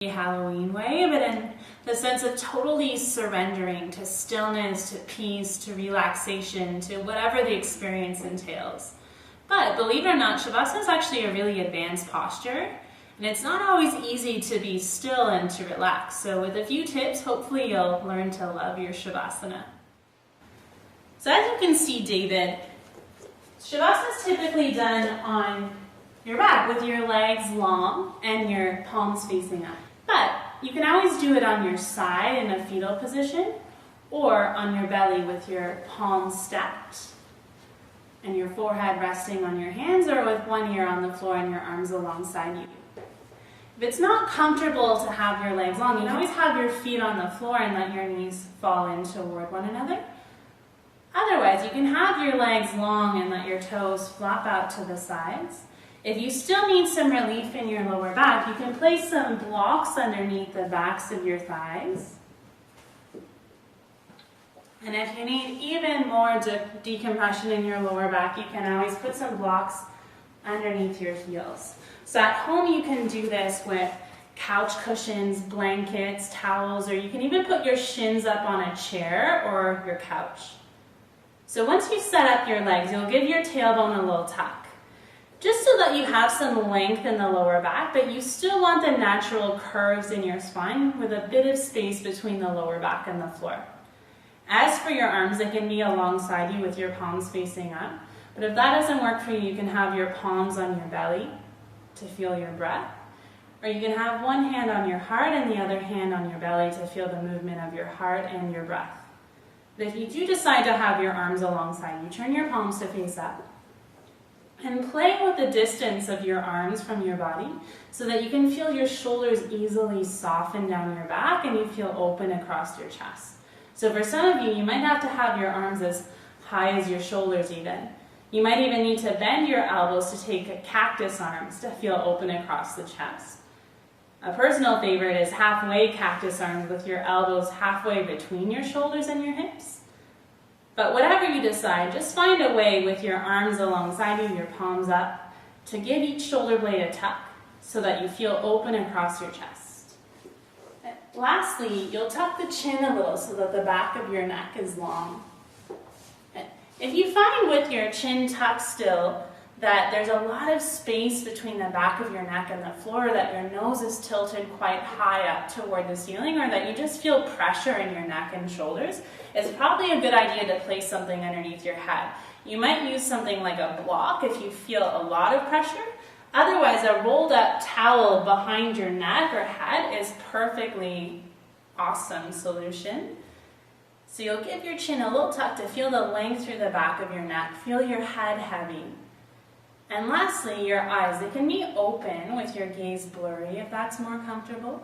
Halloween way, but in the sense of totally surrendering to stillness, to peace, to relaxation, to whatever the experience entails. But believe it or not, Shavasana is actually a really advanced posture, and it's not always easy to be still and to relax. So with a few tips, hopefully you'll learn to love your Shavasana. So as you can see, David, Shavasana is typically done on your back with your legs long and your palms facing up. But you can always do it on your side in a fetal position or on your belly with your palms stacked and your forehead resting on your hands, or with one ear on the floor and your arms alongside you. If it's not comfortable to have your legs long, you can always have your feet on the floor and let your knees fall in toward one another. Otherwise, you can have your legs long and let your toes flop out to the sides. If you still need some relief in your lower back, you can place some blocks underneath the backs of your thighs. And if you need even more decompression in your lower back, you can always put some blocks underneath your heels. So at home you can do this with couch cushions, blankets, towels, or you can even put your shins up on a chair or your couch. So once you set up your legs, you'll give your tailbone a little tuck, just so that you have some length in the lower back, but you still want the natural curves in your spine with a bit of space between the lower back and the floor. As for your arms, they can be alongside you with your palms facing up, but if that doesn't work for you, you can have your palms on your belly to feel your breath, or you can have one hand on your heart and the other hand on your belly to feel the movement of your heart and your breath. But if you do decide to have your arms alongside you, turn your palms to face up and play with the distance of your arms from your body so that you can feel your shoulders easily soften down your back and you feel open across your chest. So for some of you, you might have to have your arms as high as your shoulders even. You might even need to bend your elbows to take a cactus arms to feel open across the chest. A personal favorite is halfway cactus arms with your elbows halfway between your shoulders and your hips. But whatever you decide, just find a way with your arms alongside you, your palms up, to give each shoulder blade a tuck so that you feel open across your chest. Lastly, you'll tuck the chin a little so that the back of your neck is long. If you find with your chin tucked still that there's a lot of space between the back of your neck and the floor, that your nose is tilted quite high up toward the ceiling, or that you just feel pressure in your neck and shoulders, it's probably a good idea to place something underneath your head. You might use something like a block if you feel a lot of pressure. Otherwise, a rolled up towel behind your neck or head is perfectly awesome solution. So you'll give your chin a little tuck to feel the length through the back of your neck. Feel your head heavy. And lastly, your eyes. They can be open with your gaze blurry if that's more comfortable.